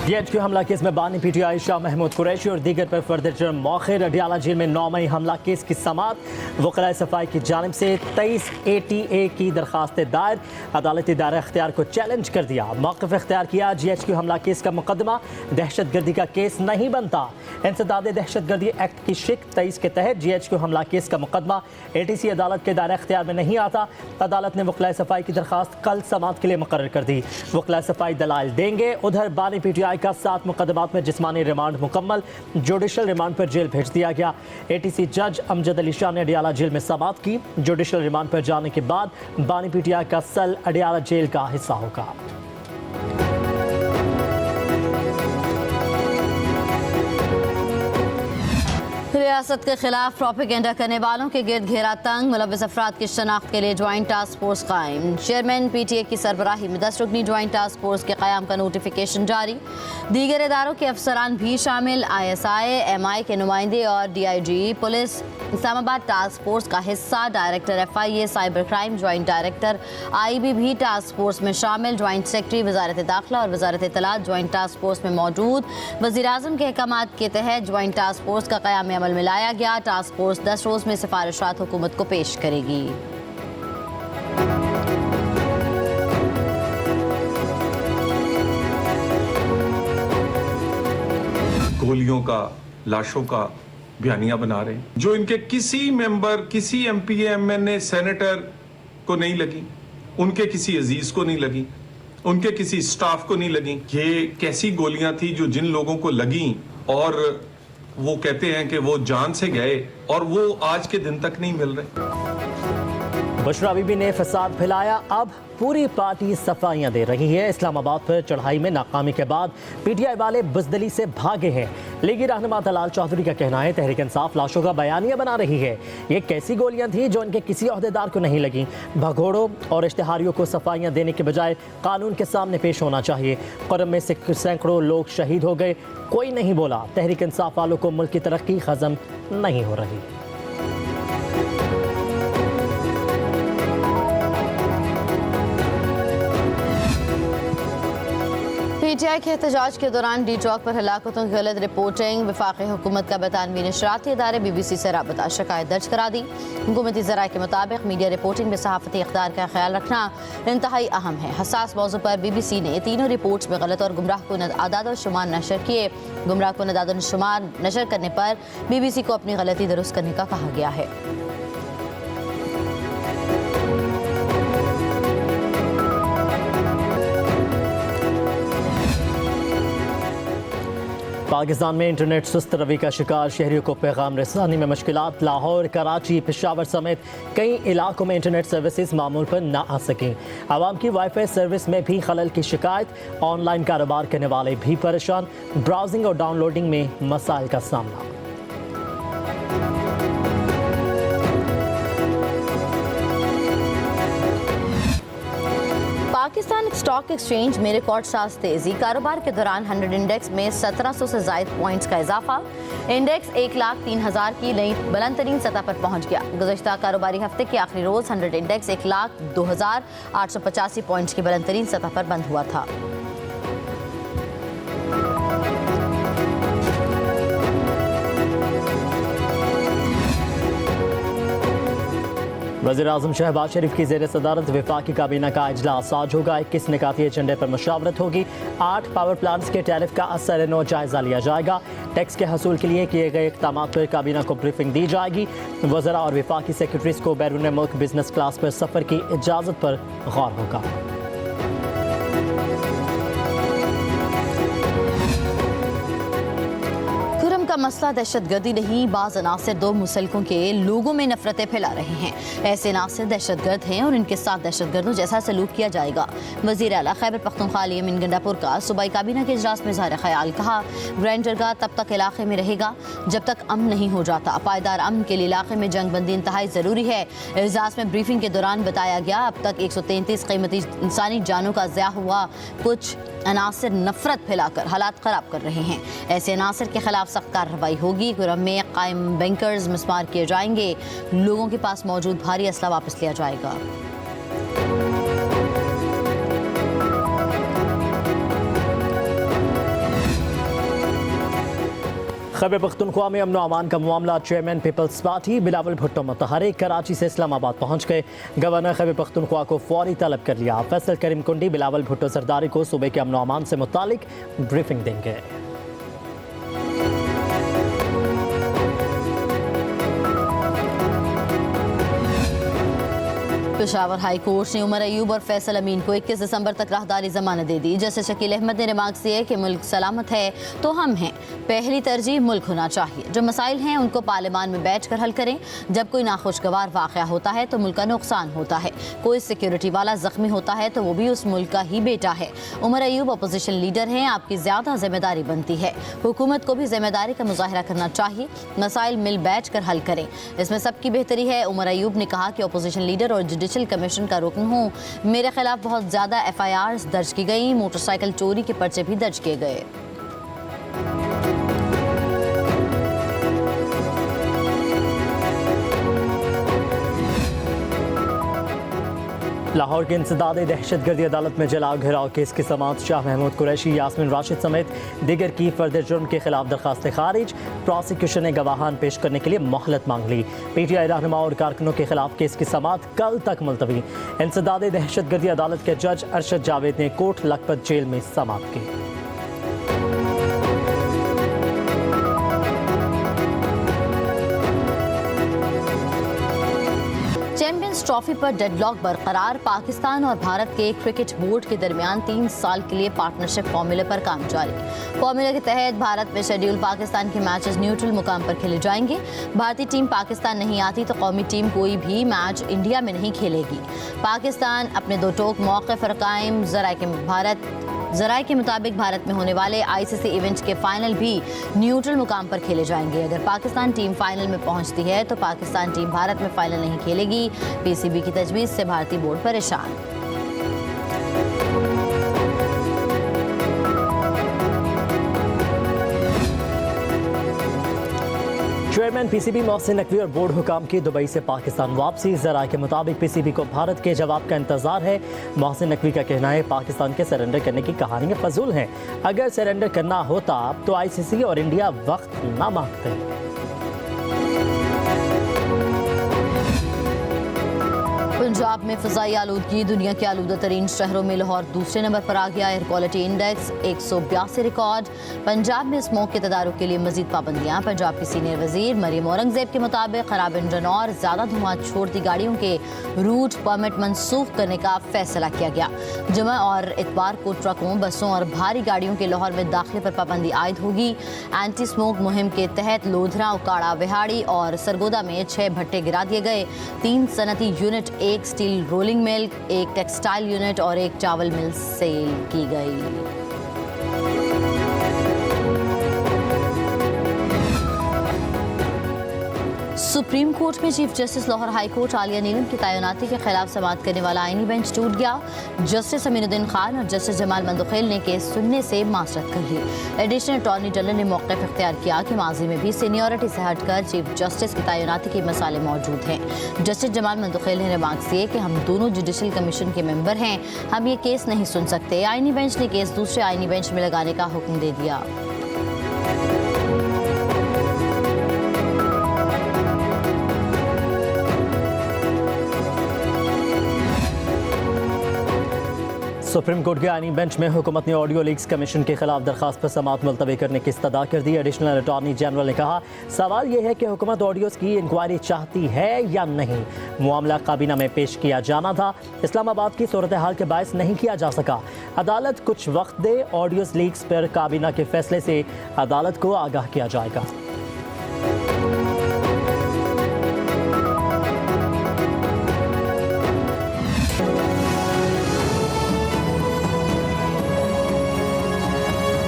DHQ हमला case में बानी PTI शाह महमूद कुरैशी और दीगर पर फर्द जुर्म मौखिर। अडियाला जेल में 9 मई हमला केस की समात। वकलाए सफाई की जानिब से 23 ATA की दरखास्त दायर। अदालती दायरा इख्तियार को चैलेंज कर दिया। मौक़िफ़ इख्तियार किया, GHQ हमला केस का मुकदमा दहशत गर्दी का केस नहीं बनता। इंसदाद दहशत गर्दी एक्ट की शिक 23 के तहत GHQ हमला केस का मुकदमा ATC अदालत के दायरा इख्तियार में नहीं आता। अदालत ने वकलाए सफाई की दरखास्त कल समात के लिए मुकर्रर कर दी। वकलाए सफाई दलाइल देंगे। उधर बानी PTI का 7 मुकदमात में जिस्मानी रिमांड मुकम्मल। जुडिशल रिमांड पर जेल भेज दिया गया। ATC जज अमजद अली शाह ने अडियाला जेल में समात की। जुडिशल रिमांड पर जाने के बाद बानी PTI का सेल अडियाला जेल का हिस्सा होगा। रियासत के खिलाफ प्रोपेगेंडा करने वालों के गिर्द घेरा तंग। मुलव्वस अफराद की शनाख्त के लिए ज्वाइंट टास्क फोर्स कायम। चेयरमैन PTA की सरबराही में 10 रुकनी ज्वाइंट टास्क फोर्स के क़याम का नोटिफिकेशन जारी। दीगर इदारों के अफसरान भी शामिल। ISI, MI के नुमाइंदे और DIG police Islamabad task force का हिस्सा। Director FIA cyber crime joint director IB भी टास्क फोर्स में शामिल। ज्वाइंट सेक्रेटरी वजारत दाखिला और वजारत इत्तलात ज्वाइंट टास्क फोर्स में मौजूद। वज़ीर आज़म के अहकामात के तहत ज्वाइंट टास्क फोर्स का क़याम अमल में लाया गया। टास्क फोर्स 10 रोज में सिफारिशात हुकूमत को पेश करेगी। गोलियों का, लाशों का बयानिया बना रहे हैं जो इनके किसी मेंबर, किसी MPA, MNA, सेनेटर को नहीं लगी, उनके किसी अजीज को नहीं लगी, उनके किसी स्टाफ को नहीं लगी। ये कैसी गोलियां थी जो जिन लोगों को लगी और वो कहते हैं कि वो जान से गए और वो आज के दिन तक नहीं मिल रहे। बुशरा बीबी ने फसाद फैलाया, अब पूरी पार्टी सफाइयां दे रही है। इस्लामाबाद पर चढ़ाई में नाकामी के बाद PTI वाले बुजदली से भागे हैं। लीगी रहनुमा दलाल चौधरी का कहना है तहरीक इंसाफ लाशों का बयानिया बना रही है। ये कैसी गोलियां थी जो इनके किसी ओहदेदार को नहीं लगी। भगोड़ों और इश्तिहारियों को सफाइयां देने के बजाय कानून के सामने पेश होना चाहिए। करम में सैकड़ों लोग शहीद हो गए, कोई नहीं बोला। तहरीक इंसाफ वालों को मुल्क की तरक्की हजम नहीं हो रही। PTI के एहतजाज के दौरान D चौक पर हलाकतों की गलत रिपोर्टिंग। वफाकी हुकूमत का बरतानवी नशराती इदारे BBC से राबता शिकायत दर्ज करा दी। हुकूमती ज़राए के मुताबिक मीडिया रिपोर्टिंग में सहाफ़ती इक़्तिदार का ख्याल रखना इंतहाई अहम है। हसास मौजू पर BBC ने तीनों रिपोर्ट्स में गलत और गुमराह कुन आदाद और शुमार नशर किए। गुमराह कुन आदाद और शुमार नशर करने पर BBC को अपनी गलती दुरुस्त करने का कहा गया है। पाकिस्तान में इंटरनेट सुस्त रवि का शिकार। शहरियों को पैगाम रसानी में मुश्किलात। लाहौर, कराची, पेशावर समेत कई इलाकों में इंटरनेट सर्विसेज मामूल पर ना आ सकें। आवाम की वाईफाई सर्विस में भी खलल की शिकायत। ऑनलाइन कारोबार करने वाले भी परेशान। ब्राउजिंग और डाउनलोडिंग में मसाइल का सामना। पाकिस्तान स्टॉक एक्सचेंज में रिकॉर्ड साज तेजी। कारोबार के दौरान 100 इंडेक्स में 1700 से ज्यादा पॉइंट्स का इजाफा। इंडेक्स 1,03,000 की नई बुलंद तरीन सतह पर पहुंच गया। गुज़श्ता कारोबारी हफ्ते के आखिरी रोज 100 इंडेक्स 1,02,885 पॉइंट्स की बुलंद तरीन सतह पर बंद हुआ था। वज़ीर आज़म शहबाज शरीफ की ज़ेर सदारत वफाकी काबीना का इजलास आज होगा। 21 निकाती एजेंडे पर मशावरत होगी। 8 पावर प्लांट्स के टैरिफ का असर नो जायज़ा लिया जाएगा। टैक्स के हसूल के लिए किए गए इक़दामात पर काबीना को ब्रीफिंग दी जाएगी। वज़रा और वफाकी सेक्रेटरीज़ को बैरून मुल्क बिजनेस क्लास पर सफ़र की इजाज़त पर गौर होगा। का मसला दहशतगर्दी नहीं, बाज़ अनासर दो मुसल्कों के लोगों में नफरतें फैला रहे हैं। ऐसे अनासर दहशतगर्द हैं और इनके साथ दहशतगर्दों जैसा सलूक किया जाएगा। वज़ीर आला खैबर पख्तूनख्वा अमीन गंडापुर का सूबाई काबीना के इजलास में ज़ाहिर ख्याल कहा, ग्राइंडरगाह तब तक इलाके में रहेगा जब तक अमन नहीं हो जाता। पायदार अमन के लिए इलाके में जंगबंदी इंतहाई ज़रूरी है। इजलास में ब्रीफिंग के दौरान बताया गया, अब तक 133 कीमती इंसानी जानों का ज़िया हुआ। कुछ अनासर नफरत फैलाकर हालात ख़राब कर रहे हैं। ऐसे अनासर के खिलाफ सख्त कार्रवाई होगी। गुरम में कायम बैंकर्स मिस्मार किए जाएंगे। लोगों के पास मौजूद भारी असला वापस लिया जाएगा। खैबर पख्तूनख्वा में अमन अमान का मामला। Chairman Peoples Party Bilawal Bhutto मुतहरिक कराची से इस्लामाबाद पहुंच गए। गवर्नर खैबर पख्तूनख्वा को फौरी तलब कर लिया। फैसल करीम कुंडी बिलावल भुट्टो सरदारी को सूबे के अमन अमान से मुतालिक ब्रीफिंग देंगे। पेशावर हाई कोर्ट ने उमर अयूब और फैसल अमीन को 21 दिसंबर तक राहदारी जमानत दे दी। जस्टिस शकील अहमद ने रिमार्क्स दिए कि मुल्क सलामत है तो हम हैं, पहली तरजीह मुल्क होना चाहिए। जो मसाइल हैं उनको पार्लियामान में बैठ कर हल करें। जब कोई नाखुशगवार वाक़या होता है तो मुल्क का नुकसान होता है। कोई सिक्योरिटी वाला जख्मी होता है तो वो भी उस मुल्क का ही बेटा है। उमर अयूब अपोजिशन लीडर हैं, आपकी ज़्यादा जिम्मेदारी बनती है। हुकूमत को भी जिम्मेदारी का मुजाहरा करना चाहिए। मसाइल मिल बैठ कर हल करें, इसमें सबकी बेहतरी है। उमर अयूब ने कहा कि अपोजिशन लीडर और जुडिशल कमीशन का रुकन हूँ। मेरे खिलाफ बहुत ज़्यादा FIRs दर्ज की गई, मोटरसाइकिल चोरी के पर्चे भी दर्ज किए गए। लाहौर के इंसदाद दहशतगर्दी अदालत में जलाओ घेराव केस की समाअत। शाह महमूद कुरैशी, यास्मीन राशिद समेत दीगर की फर्द जुर्म के खिलाफ दरखास्त खारिज। प्रोसिक्यूशन ने गवाहान पेश करने के लिए मोहलत मांग ली। PTI रहनुमा और कारकुनों के खिलाफ केस की समाअत कल तक मुलतवी। इंसदाद दहशतगर्दी अदालत के जज अरशद जावेद ने कोट लखपत जेल में समाअत की। चैंपियंस ट्रॉफी पर डेडलॉक बरकरार। पाकिस्तान और भारत के क्रिकेट बोर्ड के दरमियान 3 साल के लिए पार्टनरशिप फॉर्मूले पर काम जारी। फॉर्मूले के तहत भारत में शेड्यूल पाकिस्तान के मैचेस न्यूट्रल मुकाम पर खेले जाएंगे। भारतीय टीम पाकिस्तान नहीं आती तो कौमी टीम कोई भी मैच इंडिया में नहीं खेलेगी। पाकिस्तान अपने 2 टोक मौके पर कायम। ज़राए के मुताबिक भारत में होने वाले ICC इवेंट्स के फाइनल भी न्यूट्रल मुकाम पर खेले जाएंगे। अगर पाकिस्तान टीम फाइनल में पहुंचती है तो पाकिस्तान टीम भारत में फाइनल नहीं खेलेगी। PCB की तजवीज़ से भारतीय बोर्ड परेशान। चेयरमैन PCB मोहसिन नकवी और बोर्ड हुकाम की दुबई से पाकिस्तान वापसी। ज़राए के मुताबिक PCB को भारत के जवाब का इंतजार है। मोहसिन नकवी का कहना है पाकिस्तान के सरेंडर करने की कहानियां फजूल हैं। अगर सरेंडर करना होता तो ICC और इंडिया वक्त ना मांगते। पंजाब में फ़ज़ाई आलूदगी। दुनिया के आलूदा तरीन शहरों में लाहौर दूसरे नंबर पर आ गया। Air quality index 182 record. Punjab में स्मोक के तदारुक के लिए मजीद पाबंदियाँ। पंजाब की सीनियर वजीर मरियम औरंगजेब के मुताबिक खराब इंजन और ज़्यादा धुआं छोड़ती गाड़ियों के रूट परमिट मनसूख करने का फैसला किया गया। जुमा और इतवार को ट्रकों, बसों और भारी गाड़ियों के लाहौर में दाखिले पर पाबंदी आयद होगी। एंटी स्मोक मुहिम के तहत लोधरा, उकाड़ा, विहाड़ी और सरगोदा में 6 भट्टे गिरा दिए गए। 3 सनती unit, 1 steel rolling mill, 1 textile unit और 1 चावल मिल सेल की गई। सुप्रीम कोर्ट में chief justice Lahore high court आलिया नीलम की तैनाती के खिलाफ समाअत करने वाला आईनी बेंच टूट गया। जस्टिस अमीनुद्दीन खान और जस्टिस जमाल मंदुखेल ने केस सुनने से माजरत कर ली। एडिशनल अटॉर्नी जनरल ने मौक़िफ़ इख्तियार किया कि माजी में भी सीनियरिटी से हटकर चीफ जस्टिस की तैनाती के मसाले मौजूद हैं। जस्टिस जमाल मंदुखेल ने रिमार्क्स दिए कि हम दोनों जुडिशल कमीशन के मेंबर हैं, हम ये केस नहीं सुन सकते। आईनी बेंच ने केस दूसरे आईनी बेंच में लगाने का हुक्म दे दिया। सुप्रीम कोर्ट के आईनी बेंच में हुकूमत ने ऑडियो लीक्स कमीशन के खिलाफ दरखास्त पर समाअत मुलतवी करने की इस्तदा कर दी। एडिशनल अटॉर्नी जनरल ने कहा सवाल यह है कि हुकूमत ऑडियोज़ की इंक्वायरी चाहती है या नहीं। मामला काबीना में पेश किया जाना था, इस्लामाबाद की सूरत हाल के बायस नहीं किया जा सका। अदालत कुछ वक्त दे, ऑडियोज़ लीक्स पर काबीना के फैसले से अदालत को आगाह किया जाएगा।